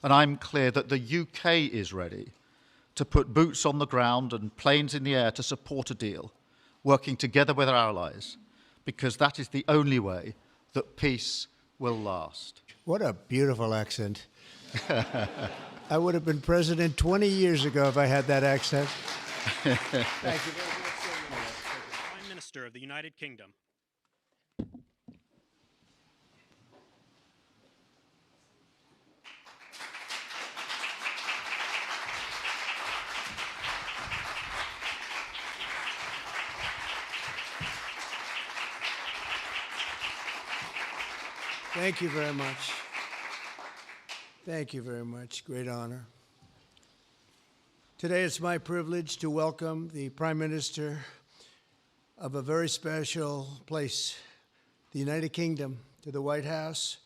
And I'm clear that the UK is ready to put boots on the ground and planes in the air to support a deal, working together with our allies, because that is the only way that peace will last. What a beautiful accent. I would have been president 20 years ago if I had that accent. Thank you very much. Prime Minister of the United Kingdom. Thank you very much. Thank you very much. Great honor. Today it's my privilege to welcome the Prime Minister of a very special place, the United Kingdom, to the White House.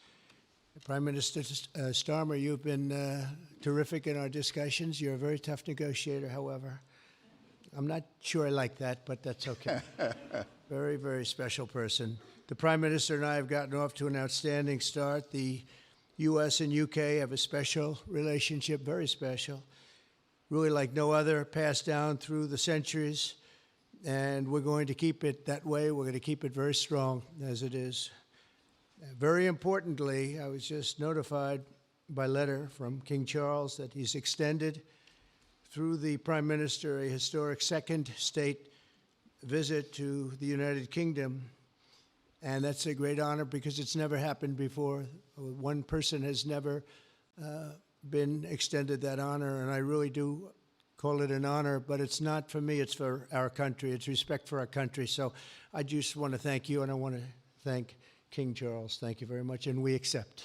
Prime Minister Starmer, you've been terrific in our discussions. You're a very tough negotiator, however. I'm not sure I like that, but that's okay. Very, very special person. The Prime Minister and I have gotten off to an outstanding start. The U.S. and UK have a special relationship, very special, really like no other, passed down through the centuries, and we're going to keep it that way. We're going to keep it very strong as it is. Very importantly, I was just notified by letter from King Charles that he's extended through the Prime Minister a historic second state visit to the United Kingdom. And that's a great honor because it's never happened before. One person has never been extended that honor, and I really do call it an honor, but it's not for me, it's for our country. It's respect for our country. So I just want to thank you, and I want to thank King Charles. Thank you very much, and we accept.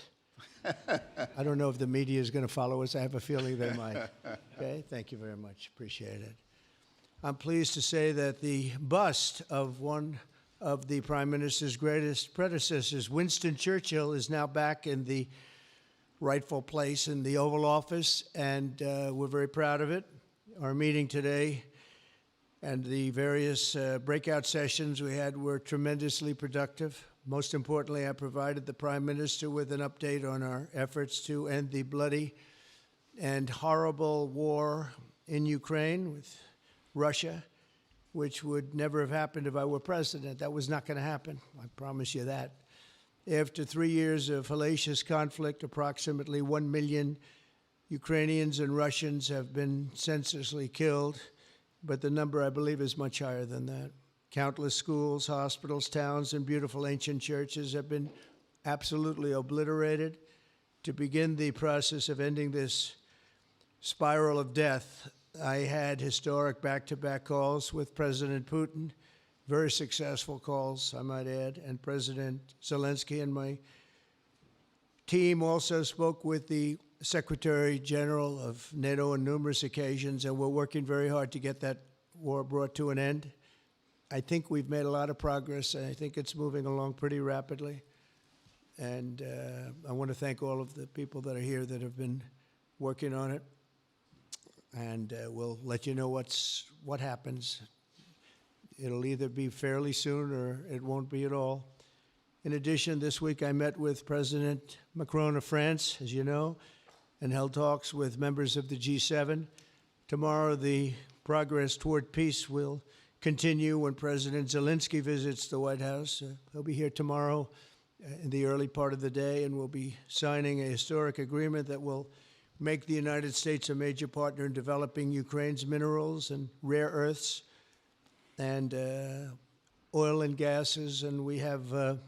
I don't know if the media is going to follow us. I have a feeling they might. Okay, thank you very much. Appreciate it. I'm pleased to say that the bust of one of the Prime Minister's greatest predecessors, Winston Churchill, is now back in the rightful place in the Oval Office, and we're very proud of it. Our meeting today and the various breakout sessions we had were tremendously productive. Most importantly, I provided the Prime Minister with an update on our efforts to end the bloody and horrible war in Ukraine with Russia, which would never have happened if I were president. That was not going to happen. I promise you that. After 3 years of hellacious conflict, approximately 1 million Ukrainians and Russians have been senselessly killed, but the number, I believe, is much higher than that. Countless schools, hospitals, towns, and beautiful ancient churches have been absolutely obliterated. To begin the process of ending this spiral of death, I had historic back-to-back calls with President Putin, very successful calls, I might add, and President Zelensky, and my team also spoke with the Secretary General of NATO on numerous occasions, and we're working very hard to get that war brought to an end. I think we've made a lot of progress, and I think it's moving along pretty rapidly. And I want to thank all of the people that are here that have been working on it. And we'll let you know what happens. It'll either be fairly soon or it won't be at all. In addition, this week I met with President Macron of France, as you know, and held talks with members of the G7. Tomorrow, the progress toward peace will continue when President Zelensky visits the White House. He'll be here tomorrow in the early part of the day, and we'll be signing a historic agreement that will make the United States a major partner in developing Ukraine's minerals and rare earths and oil and gases, and we have a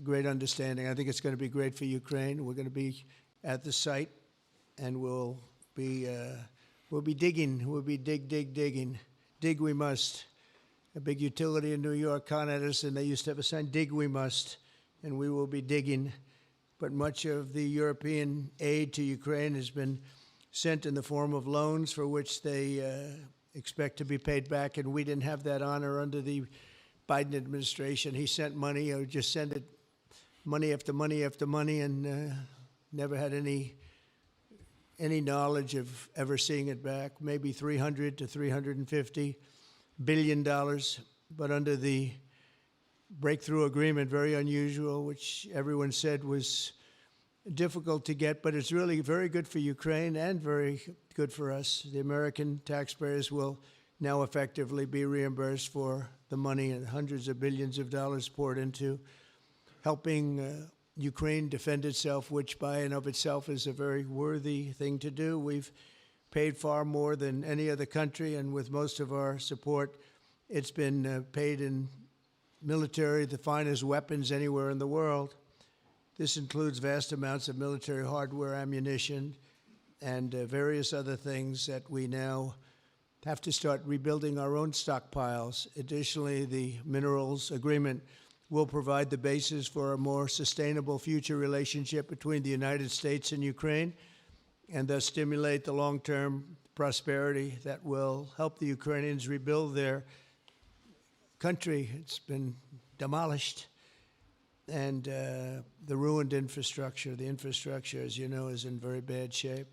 great understanding. I think it's going to be great for Ukraine. We're going to be at the site, and we'll be digging. We'll be digging. Dig we must. A big utility in New York, Con Edison, they used to have a sign, dig we must, and we will be digging. But much of the European aid to Ukraine has been sent in the form of loans for which they expect to be paid back, and we didn't have that honor under the Biden administration. He sent money, or just sent it, money after money after money, and never had any knowledge of ever seeing it back. Maybe $300 to $350 billion, but under the breakthrough agreement, very unusual, which everyone said was difficult to get, but it's really very good for Ukraine and very good for us. The American taxpayers will now effectively be reimbursed for the money and hundreds of billions of dollars poured into helping Ukraine defend itself, which by and of itself is a very worthy thing to do. We've paid far more than any other country, and with most of our support, it's been paid in military, the finest weapons anywhere in the world. This includes vast amounts of military hardware, ammunition, and various other things that we now have to start rebuilding our own stockpiles. Additionally, the minerals agreement will provide the basis for a more sustainable future relationship between the United States and Ukraine, and thus stimulate the long-term prosperity that will help the Ukrainians rebuild their country. It's been demolished. And the ruined infrastructure. The infrastructure, as you know, is in very bad shape.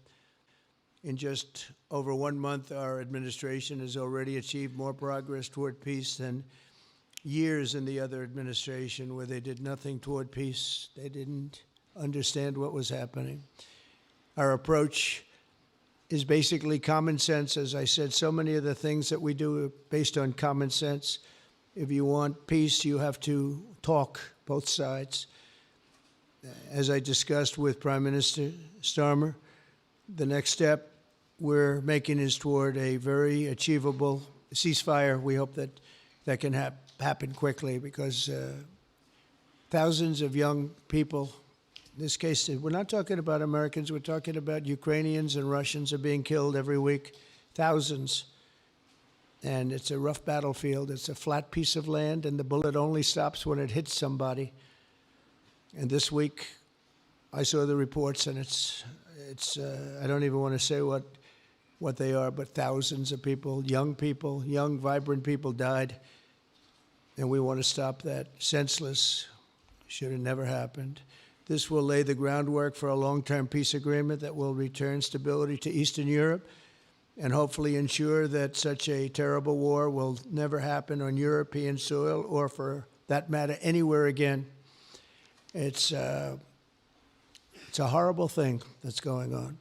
In just over 1 month, our administration has already achieved more progress toward peace than years in the other administration where they did nothing toward peace. They didn't understand what was happening. Our approach is basically common sense. As I said, so many of the things that we do are based on common sense. If you want peace, you have to talk, both sides. As I discussed with Prime Minister Starmer, the next step we're making is toward a very achievable ceasefire. We hope that that can happen quickly because thousands of young people, in this case, we're not talking about Americans, we're talking about Ukrainians and Russians are being killed every week, thousands. And it's a rough battlefield. It's a flat piece of land, and the bullet only stops when it hits somebody. And this week, I saw the reports, and it's I don't even want to say what they are, but thousands of people, young, vibrant people died. And we want to stop that. Senseless. Should have never happened. This will lay the groundwork for a long-term peace agreement that will return stability to Eastern Europe and hopefully ensure that such a terrible war will never happen on European soil or, for that matter, anywhere again. It's a horrible thing that's going on.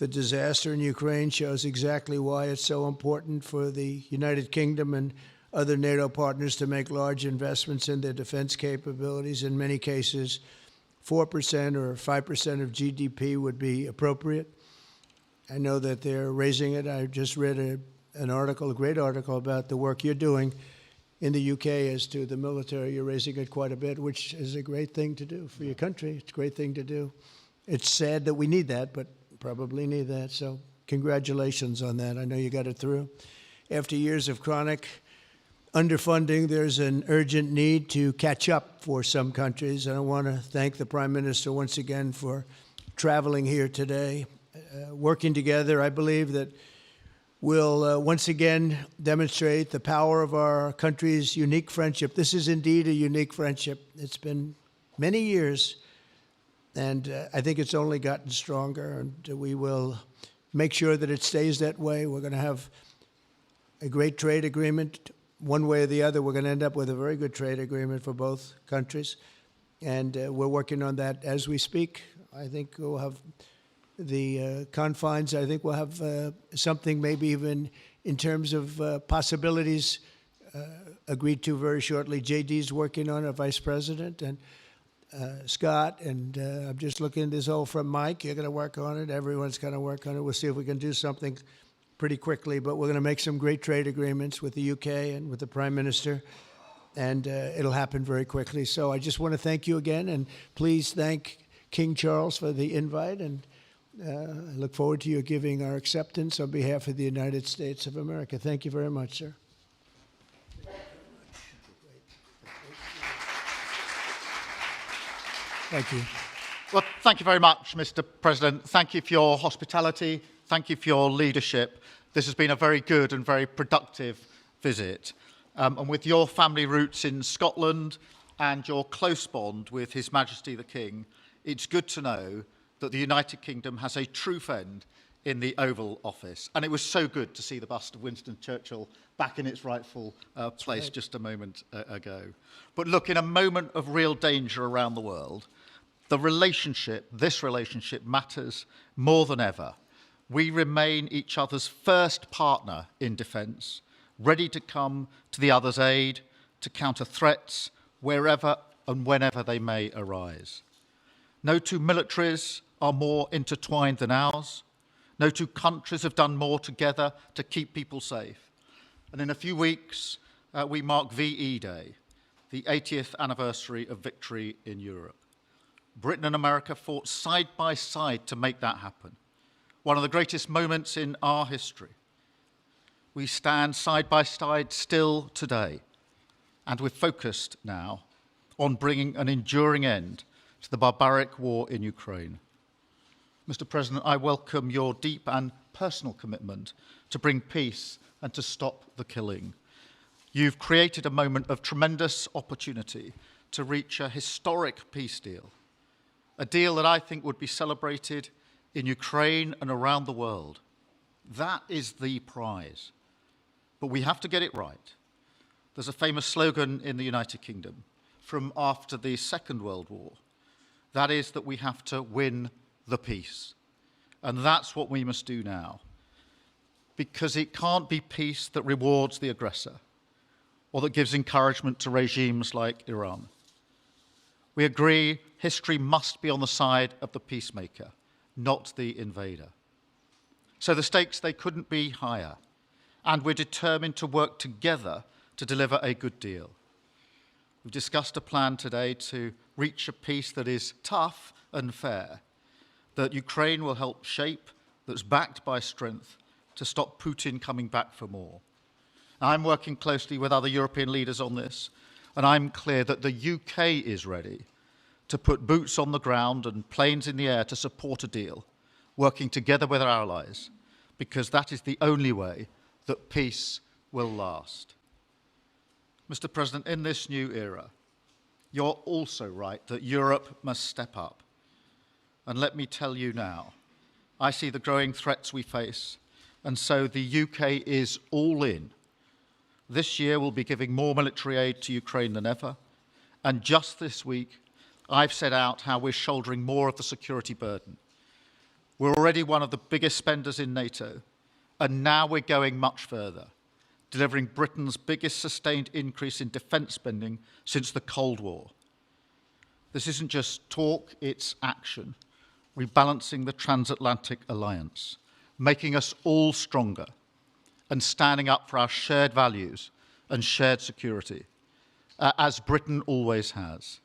The disaster in Ukraine shows exactly why it's so important for the United Kingdom and other NATO partners to make large investments in their defense capabilities. In many cases, 4% or 5% of GDP would be appropriate. I know that they're raising it. I just read an article, a great article, about the work you're doing in the UK as to the military. You're raising it quite a bit, which is a great thing to do for your country. It's a great thing to do. It's sad that we need that, but probably need that. So congratulations on that. I know you got it through. After years of chronic underfunding, there's an urgent need to catch up for some countries. And I want to thank the Prime Minister once again for traveling here today. Working together, I believe that we'll once again demonstrate the power of our country's unique friendship. This is indeed a unique friendship. It's been many years, and I think it's only gotten stronger, and we will make sure that it stays that way. We're going to have a great trade agreement. One way or the other, we're going to end up with a very good trade agreement for both countries, and we're working on that as we speak. I think we'll have the confines. I think we'll have something maybe even in terms of possibilities agreed to very shortly. JD's working on it, Vice President, and Scott, and I'm just looking at this all from Mike. You're going to work on it. Everyone's going to work on it. We'll see if we can do something pretty quickly, but we're going to make some great trade agreements with the UK and with the Prime Minister, and it'll happen very quickly. So I just want to thank you again, and please thank King Charles for the invite, and I look forward to you giving our acceptance on behalf of the United States of America. Thank you very much, sir. Thank you. Well, thank you very much, Mr. President. Thank you for your hospitality. Thank you for your leadership. This has been a very good and very productive visit. And with your family roots in Scotland and your close bond with His Majesty the King, it's good to know that the United Kingdom has a true friend in the Oval Office. And it was so good to see the bust of Winston Churchill back in its rightful place just a moment ago. But look, in a moment of real danger around the world, this relationship matters more than ever. We remain each other's first partner in defence, ready to come to the other's aid, to counter threats wherever and whenever they may arise. No two militaries are more intertwined than ours. No two countries have done more together to keep people safe. And in a few weeks, we mark VE Day, the 80th anniversary of victory in Europe. Britain and America fought side by side to make that happen. One of the greatest moments in our history. We stand side by side still today, and we're focused now on bringing an enduring end to the barbaric war in Ukraine. Mr. President, I welcome your deep and personal commitment to bring peace and to stop the killing. You've created a moment of tremendous opportunity to reach a historic peace deal, a deal that I think would be celebrated in Ukraine and around the world. That is the prize. But we have to get it right. There's a famous slogan in the United Kingdom from after the Second World War. That is that we have to win the peace. And that's what we must do now. Because it can't be peace that rewards the aggressor or that gives encouragement to regimes like Iran. We agree history must be on the side of the peacemaker, not the invader. So the stakes, they couldn't be higher. And we're determined to work together to deliver a good deal. We've discussed a plan today to reach a peace that is tough and fair, that Ukraine will help shape, that's backed by strength, to stop Putin coming back for more. I'm working closely with other European leaders on this, and I'm clear that the UK is ready to put boots on the ground and planes in the air to support a deal, working together with our allies, because that is the only way that peace will last. Mr. President, in this new era, you're also right that Europe must step up. And let me tell you now, I see the growing threats we face, and so the UK is all in. This year we'll be giving more military aid to Ukraine than ever, and just this week I've set out how we're shouldering more of the security burden. We're already one of the biggest spenders in NATO, and now we're going much further, delivering Britain's biggest sustained increase in defence spending since the Cold War. This isn't just talk, it's action, rebalancing the transatlantic alliance, making us all stronger, and standing up for our shared values and shared security, as Britain always has.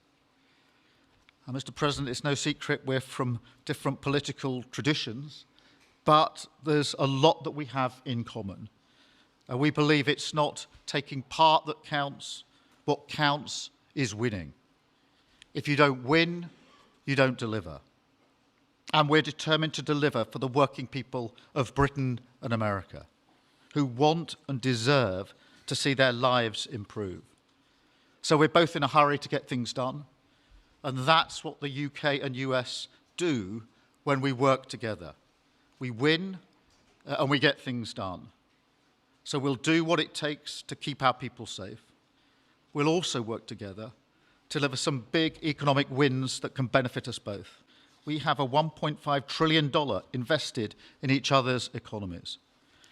And Mr. President, it's no secret we're from different political traditions, but there's a lot that we have in common. We believe it's not taking part that counts. What counts is winning. If you don't win, you don't deliver. And we're determined to deliver for the working people of Britain and America, who want and deserve to see their lives improve. So we're both in a hurry to get things done, and that's what the UK and US do when we work together. We win and we get things done. So we'll do what it takes to keep our people safe. We'll also work together to deliver some big economic wins that can benefit us both. We have a $1.5 trillion invested in each other's economies,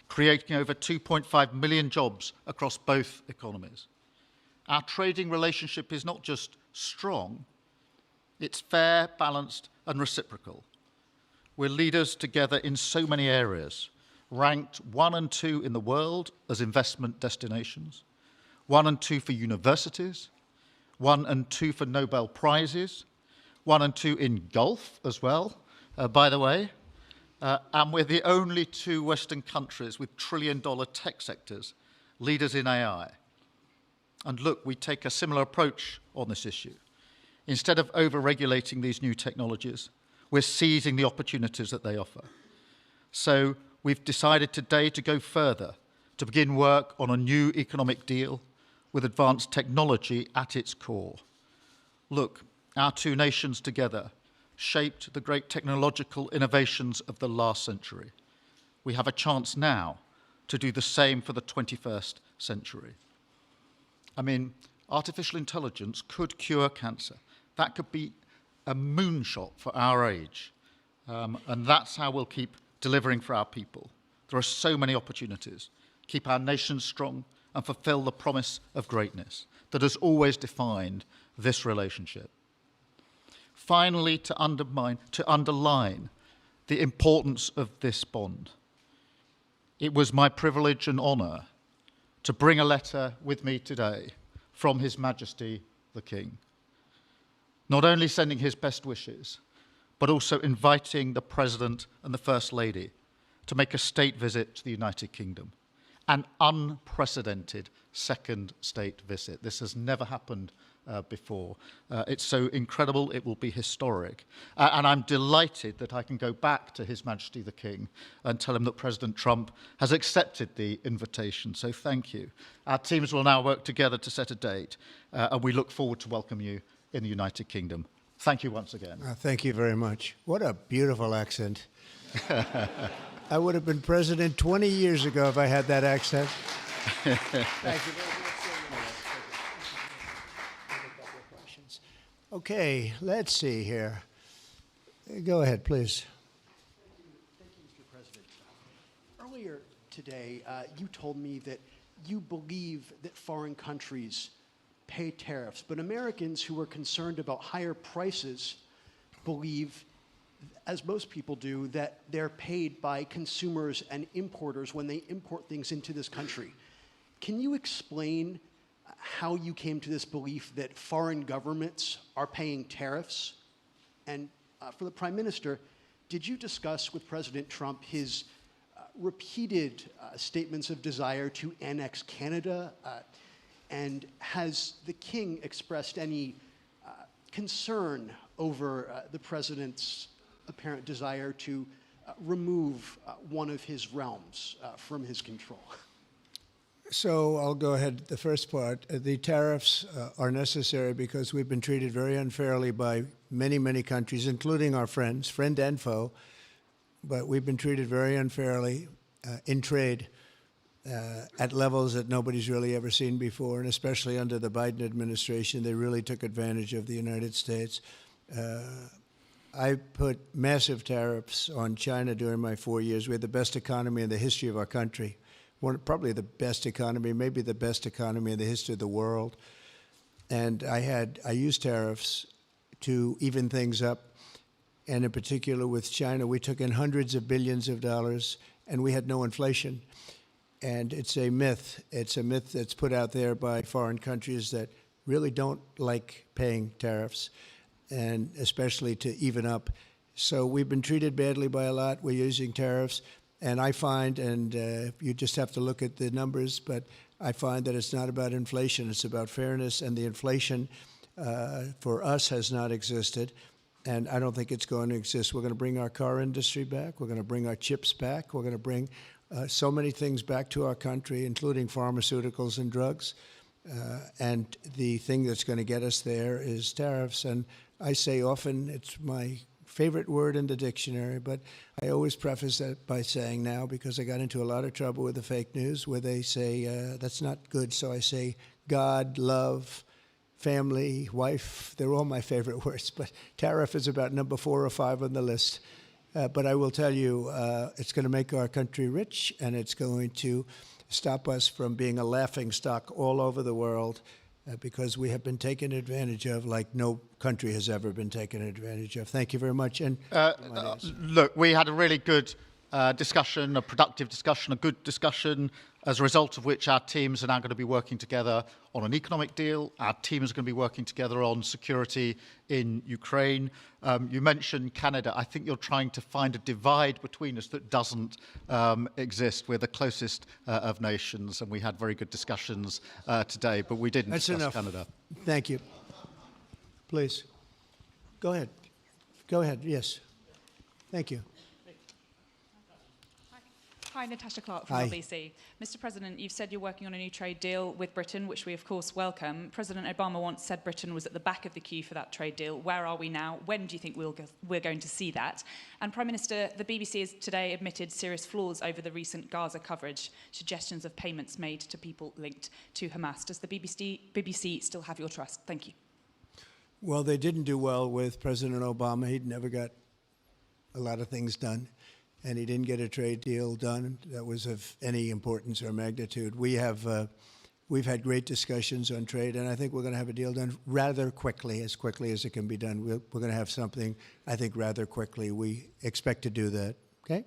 creating over 2.5 million jobs across both economies. Our trading relationship is not just strong, it's fair, balanced, and reciprocal. We're leaders together in so many areas, ranked 1 and 2 in the world as investment destinations, 1 and 2 for universities, 1 and 2 for Nobel Prizes, 1 and 2 in golf as well, by the way, and we're the only 2 Western countries with trillion-dollar tech sectors, leaders in AI. And look, we take a similar approach on this issue. Instead of over-regulating these new technologies, we're seizing the opportunities that they offer. So we've decided today to go further, to begin work on a new economic deal with advanced technology at its core. Look, our 2 nations together shaped the great technological innovations of the last century. We have a chance now to do the same for the 21st century. I mean, artificial intelligence could cure cancer. That could be a moonshot for our age. And that's how we'll keep delivering for our people. There are so many opportunities. Keep our nation strong and fulfill the promise of greatness that has always defined this relationship. Finally, to underline the importance of this bond. It was my privilege and honour to bring a letter with me today from His Majesty the King, not only sending his best wishes, but also inviting the President and the First Lady to make a state visit to the United Kingdom, an unprecedented second state visit. This has never happened before. It's so incredible, it will be historic. And I'm delighted that I can go back to His Majesty the King and tell him that President Trump has accepted the invitation. So thank you. Our teams will now work together to set a date, and we look forward to welcome you in the United Kingdom. Thank you once again. Thank you very much. What a beautiful accent. I would have been president 20 years ago if I had that accent. Thank you very much. Okay, let's see here. Go ahead, please. Thank you, Mr. President. Earlier today, you told me that you believe that foreign countries pay tariffs, but Americans who are concerned about higher prices believe, as most people do, that they're paid by consumers and importers when they import things into this country. Can you explain how you came to this belief that foreign governments are paying tariffs? And for the Prime Minister, did you discuss with President Trump his repeated statements of desire to annex Canada? And has the King expressed any concern over the President's apparent desire to remove one of his realms from his control? So I'll go ahead. The first part, the tariffs are necessary because we've been treated very unfairly by many, many countries, including our friends, friend and foe. But we've been treated very unfairly in trade at levels that nobody's really ever seen before, and especially under the Biden administration, they really took advantage of the United States. I put massive tariffs on China during my 4 years. We had the best economy in the history of our country. Probably the best economy, maybe the best economy in the history of the world. And I used tariffs to even things up. And in particular with China, we took in hundreds of billions of dollars and we had no inflation. And it's a myth. It's a myth that's put out there by foreign countries that really don't like paying tariffs, and especially to even up. So we've been treated badly by a lot. We're using tariffs. And I find, and you just have to look at the numbers, but I find that it's not about inflation, it's about fairness, and the inflation for us has not existed, and I don't think it's going to exist. We're going to bring our car industry back, we're going to bring our chips back, we're going to bring so many things back to our country, including pharmaceuticals and drugs, and the thing that's going to get us there is tariffs. And I say often, it's my favorite word in the dictionary, but I always preface that by saying now, because I got into a lot of trouble with the fake news where they say that's not good, so I say God, love, family, wife, they're all my favorite words, but tariff is about number 4 or 5 on the list. But I will tell you, it's going to make our country rich, and it's going to stop us from being a laughingstock all over the world, because we have been taken advantage of like no country has ever been taken advantage of. Thank you very much. And look, we had a really good discussion, a productive discussion, a good discussion, as a result of which our teams are now going to be working together on an economic deal. Our teams are going to be working together on security in Ukraine. You mentioned Canada. I think you're trying to find a divide between us that doesn't exist. We're the closest of nations, and we had very good discussions today, but we didn't discuss Canada. Thank you. Please. Go ahead. Go ahead. Yes. Thank you. Hi, Natasha Clark from LBC. Mr. President, you've said you're working on a new trade deal with Britain, which we of course welcome. President Obama once said Britain was at the back of the queue for that trade deal. Where are we now? When do you think we're going to see that? And Prime Minister, the BBC has today admitted serious flaws over the recent Gaza coverage, suggestions of payments made to people linked to Hamas. Does the BBC still have your trust? Thank you. Well, they didn't do well with President Obama. He'd never got a lot of things done, and he didn't get a trade deal done that was of any importance or magnitude. We've had great discussions on trade, and I think we're going to have a deal done rather quickly as it can be done. We're going to have something, I think, rather quickly. We expect to do that. Okay?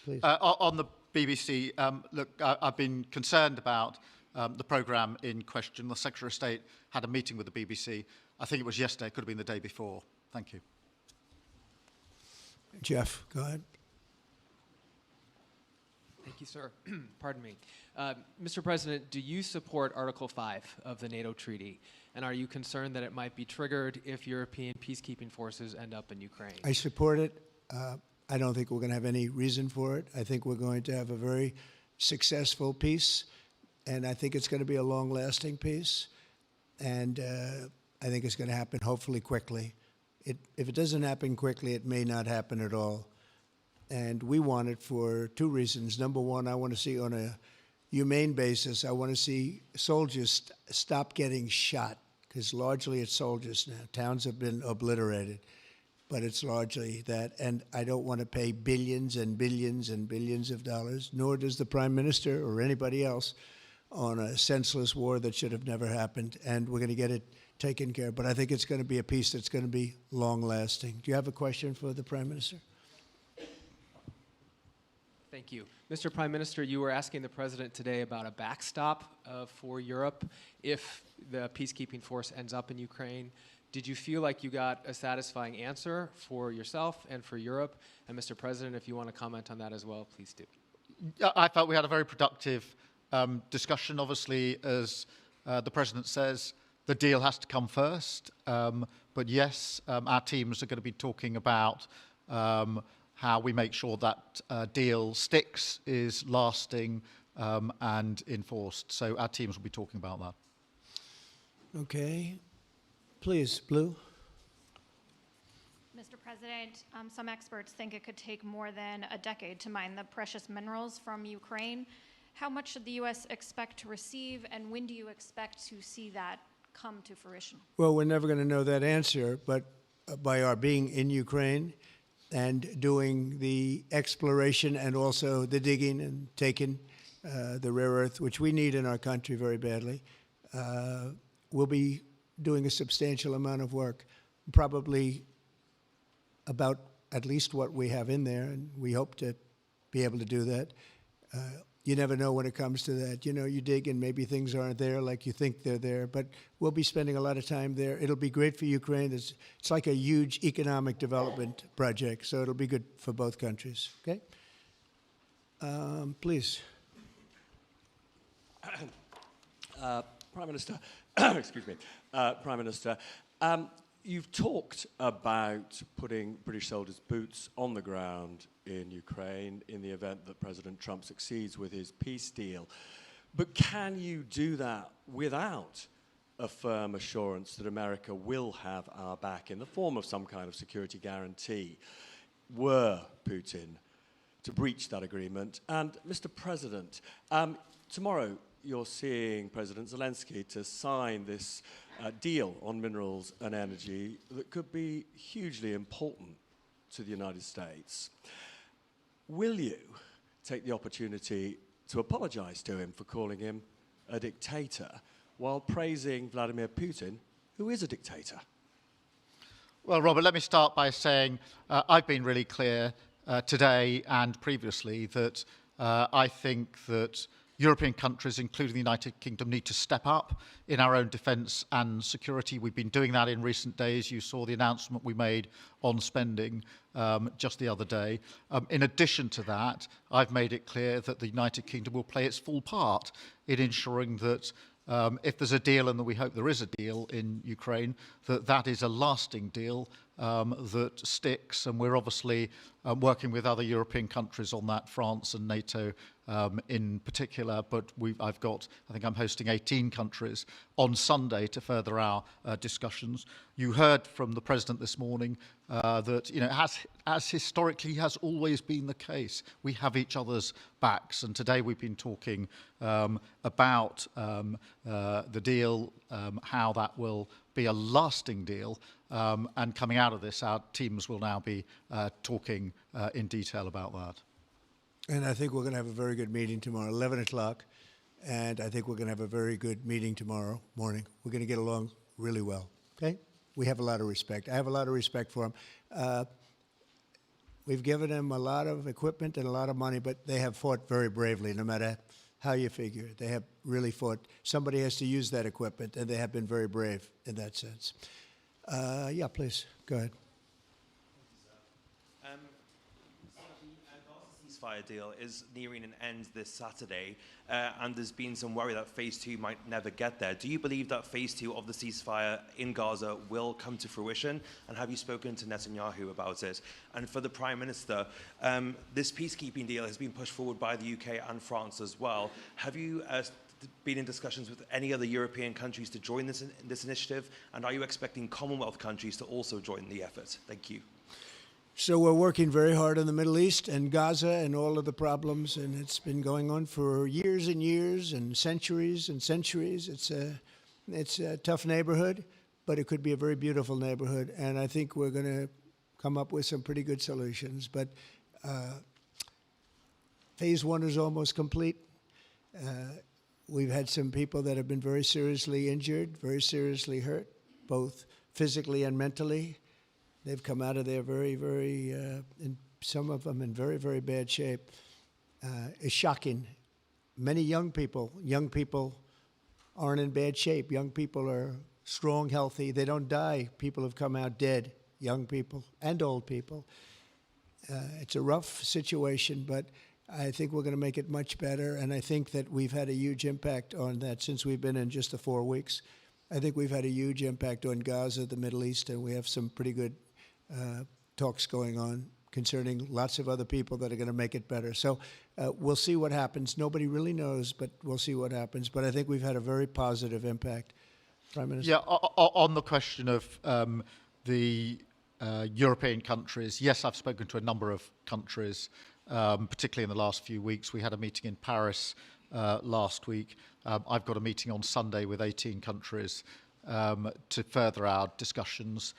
Please. On the BBC, look, I've been concerned about the programme in question. The Secretary of State had a meeting with the BBC. I think it was yesterday, it could have been the day before. Thank you. Jeff, go ahead. Thank you, sir. Pardon me. Mr. President, do you support Article 5 of the NATO treaty? And are you concerned that it might be triggered if European peacekeeping forces end up in Ukraine? I support it. I don't think we're going to have any reason for it. I think we're going to have a very successful peace, and I think it's going to be a long-lasting peace. And I think it's going to happen hopefully quickly. If it doesn't happen quickly, it may not happen at all. And we want it for two reasons. Number one, I want to see on a humane basis, I want to see soldiers stop getting shot, because largely it's soldiers now. Towns have been obliterated, but it's largely that. And I don't want to pay billions and billions and billions of dollars, nor does the Prime Minister or anybody else, on a senseless war that should have never happened. And we're going to get it taken care of. But I think it's going to be a peace that's going to be long-lasting. Do you have a question for the Prime Minister? Thank you. Mr. Prime Minister, you were asking the President today about a backstop for Europe if the peacekeeping force ends up in Ukraine. Did you feel like you got a satisfying answer for yourself and for Europe? And Mr. President, if you want to comment on that as well, please do. I felt we had a very productive discussion. Obviously, as the President says, the deal has to come first. But yes, our teams are going to be talking about how we make sure that deal sticks, is lasting and enforced. So our teams will be talking about that. Okay. Please, Blue. Mr. President, some experts think it could take more than a decade to mine the precious minerals from Ukraine. How much should the U.S. expect to receive, and when do you expect to see that come to fruition? Well, we're never going to know that answer, but by our being in Ukraine and doing the exploration and also the digging and taking the rare earth, which we need in our country very badly, we'll be doing a substantial amount of work, probably about at least what we have in there, and we hope to be able to do that. You never know when it comes to that. You know, you dig and maybe things aren't there like you think they're there, but we'll be spending a lot of time there. It'll be great for Ukraine. It's like a huge economic development project, so it'll be good for both countries, okay? Please. Prime Minister, excuse me, Prime Minister, you've talked about putting British soldiers' boots on the ground in Ukraine in the event that President Trump succeeds with his peace deal. But can you do that without a firm assurance that America will have our back in the form of some kind of security guarantee were Putin to breach that agreement? And Mr. President, tomorrow you're seeing President Zelensky to sign this deal on minerals and energy that could be hugely important to the United States. Will you take the opportunity to apologize to him for calling him a dictator while praising Vladimir Putin, who is a dictator? Well, Robert, let me start by saying I've been really clear today and previously that I think that European countries, including the United Kingdom, need to step up in our own defence and security. We've been doing that in recent days. You saw the announcement we made on spending just the other day. In addition to that, I've made it clear that the United Kingdom will play its full part in ensuring that if there's a deal, and we hope there is a deal in Ukraine, that is a lasting deal that sticks. And we're obviously working with other European countries on that, France and NATO in particular. But I think I'm hosting 18 countries on Sunday to further our discussions. You heard from the President this morning that, you know, as historically has always been the case, we have each other's backs. And today we've been talking about the deal how that will be a lasting deal. And coming out of this, our teams will now be talking in detail about that. And I think we're going to have a very good meeting tomorrow, 11 o'clock. And I think we're going to have a very good meeting tomorrow morning. We're going to get along really well, okay? We have a lot of respect. I have a lot of respect for them. We've given them a lot of equipment and a lot of money, but they have fought very bravely, no matter how you figure it. They have really fought. Somebody has to use that equipment, and they have been very brave in that sense. Yeah, please, go ahead. The ceasefire deal is nearing an end this Saturday, and there's been some worry that phase 2 might never get there. Do you believe that phase 2 of the ceasefire in Gaza will come to fruition? And have you spoken to Netanyahu about it? And for the Prime Minister, this peacekeeping deal has been pushed forward by the UK and France as well. Have you been in discussions with any other European countries to join this initiative? And are you expecting Commonwealth countries to also join the effort? Thank you. So we're working very hard in the Middle East and Gaza and all of the problems, and it's been going on for years and years and centuries and centuries. It's a tough neighborhood, but it could be a very beautiful neighborhood, and I think we're going to come up with some pretty good solutions. But phase 1 is almost complete. We've had some people that have been very seriously injured, very seriously hurt, both physically and mentally. They've come out of there in some of them in very, very bad shape. It's shocking. Many young people aren't in bad shape. Young people are strong, healthy. They don't die. People have come out dead, young people and old people. It's a rough situation, but I think we're going to make it much better, and I think that we've had a huge impact on that since we've been in just the 4 weeks. I think we've had a huge impact on Gaza, the Middle East, and we have some pretty good talks going on concerning lots of other people that are going to make it better. So we'll see what happens. Nobody really knows, but we'll see what happens. But I think we've had a very positive impact. Prime Minister? Yeah, on the question of the European countries, yes, I've spoken to a number of countries, particularly in the last few weeks. We had a meeting in Paris last week. I've got a meeting on Sunday with 18 countries to further our discussions.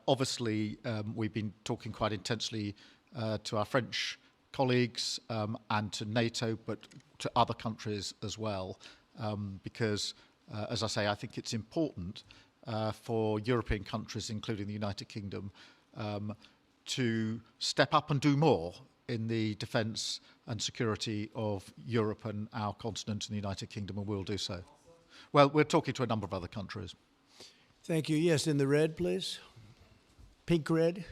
Obviously, we've been talking quite intensely to our French colleagues and to NATO, but to other countries as well, because, as I say, I think it's important for European countries, including the United Kingdom, to step up and do more in the defence and security of Europe and our continent and the United Kingdom, and we'll do so. Well, we're talking to a number of other countries. Thank you. Yes, in the red, please. Pink red,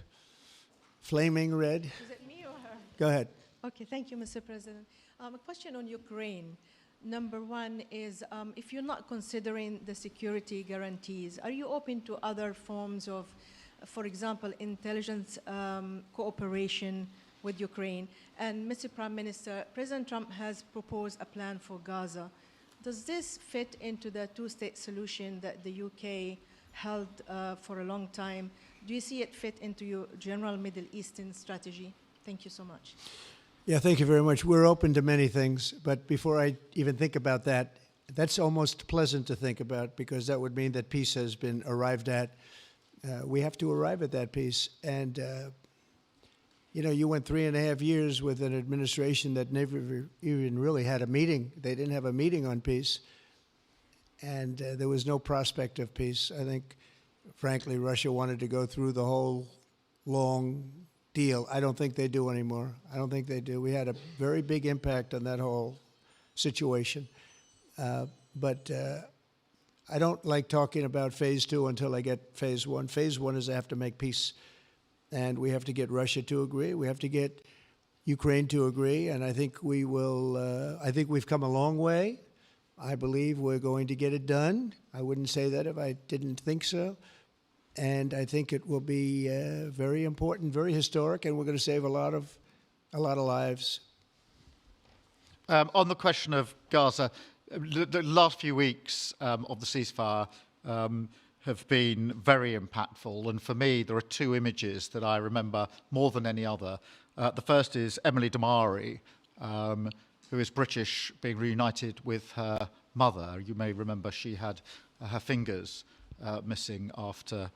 flaming red. Is it me or her? Go ahead. Okay, thank you, Mr. President. A question on Ukraine. Number one is, if you're not considering the security guarantees, are you open to other forms of, for example, intelligence cooperation with Ukraine? And Mr. Prime Minister, President Trump has proposed a plan for Gaza. Does this fit into the two-state solution that the UK held for a long time? Do you see it fit into your general Middle Eastern strategy? Thank you so much. Yeah, thank you very much. We're open to many things, but before I even think about that, that's almost pleasant to think about because that would mean that peace has been arrived at. We have to arrive at that peace. And, you know, you went 3.5 years with an administration that never even really had a meeting. They didn't have a meeting on peace. And there was no prospect of peace. I think, frankly, Russia wanted to go through the whole long deal. I don't think they do anymore. I don't think they do. We had a very big impact on that whole situation. But I don't like talking about phase 2 until I get phase 1. Phase 1 is I have to make peace. And we have to get Russia to agree. We have to get Ukraine to agree. And I think we will, I think we've come a long way. I believe we're going to get it done. I wouldn't say that if I didn't think so. And I think it will be very important, very historic, and we're going to save a lot of lives. On the question of Gaza, the last few weeks of the ceasefire have been very impactful. And for me, there are 2 images that I remember more than any other. The first is Emily Damari, who is British, being reunited with her mother. You may remember she had her fingers missing after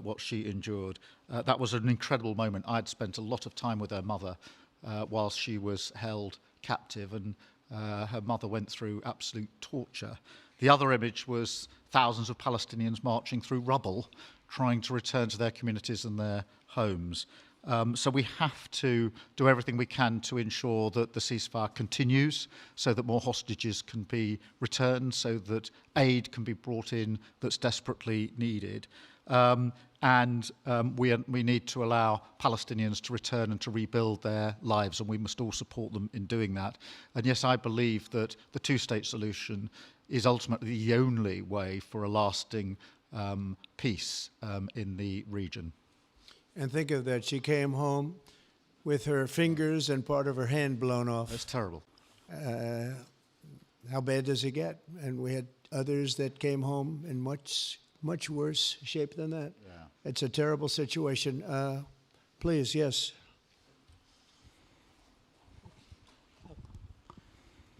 what she endured. That was an incredible moment. I'd spent a lot of time with her mother whilst she was held captive, and her mother went through absolute torture. The other image was thousands of Palestinians marching through rubble, trying to return to their communities and their homes. So we have to do everything we can to ensure that the ceasefire continues, so that more hostages can be returned, so that aid can be brought in that's desperately needed. We need to allow Palestinians to return and to rebuild their lives, and we must all support them in doing that. And yes, I believe that the two-state solution is ultimately the only way for a lasting peace in the region. And think of that, she came home with her fingers and part of her hand blown off. That's terrible. How bad does it get? And we had others that came home in much worse shape than that. Yeah. It's a terrible situation. Please, yes.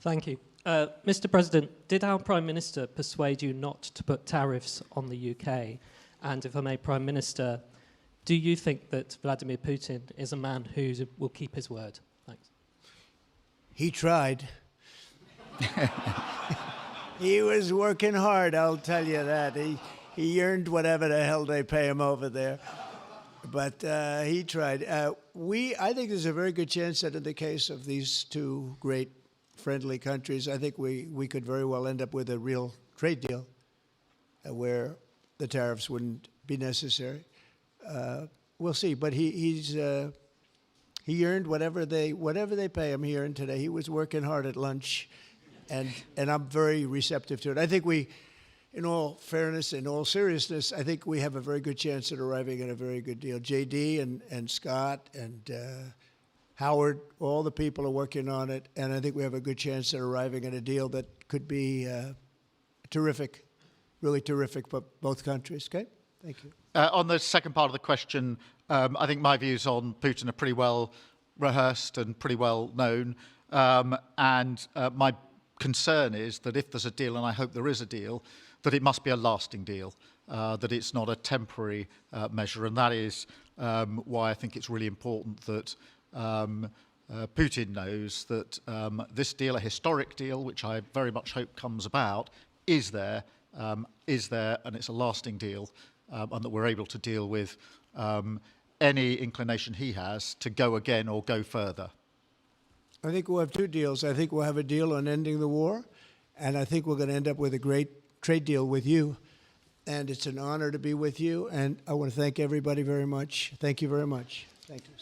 Thank you. Mr. President, did our Prime Minister persuade you not to put tariffs on the UK? And if I may, Prime Minister, do you think that Vladimir Putin is a man who will keep his word? Thanks. He tried. He was working hard, I'll tell you that. He earned whatever the hell they pay him over there. But he tried. I think there's a very good chance that in the case of these two great friendly countries, I think we could very well end up with a real trade deal where the tariffs wouldn't be necessary. We'll see. But he earned whatever they pay him. He earned today. He was working hard at lunch, and I'm very receptive to it. I think in all fairness, in all seriousness, I think we have a very good chance at arriving at a very good deal. JD and Scott and Howard, all the people are working on it, and I think we have a good chance at arriving at a deal that could be terrific, really terrific for both countries. Okay? Thank you. On the second part of the question, I think my views on Putin are pretty well rehearsed and pretty well known. My concern is that if there's a deal, and I hope there is a deal, that it must be a lasting deal, that it's not a temporary measure. And that is why I think it's really important that Putin knows that this deal, a historic deal, which I very much hope comes about, is there, and it's a lasting deal, and that we're able to deal with any inclination he has to go again or go further. I think we'll have two deals. I think we'll have a deal on ending the war, and I think we're going to end up with a great trade deal with you. And it's an honor to be with you, and I want to thank everybody very much. Thank you very much. Thank you.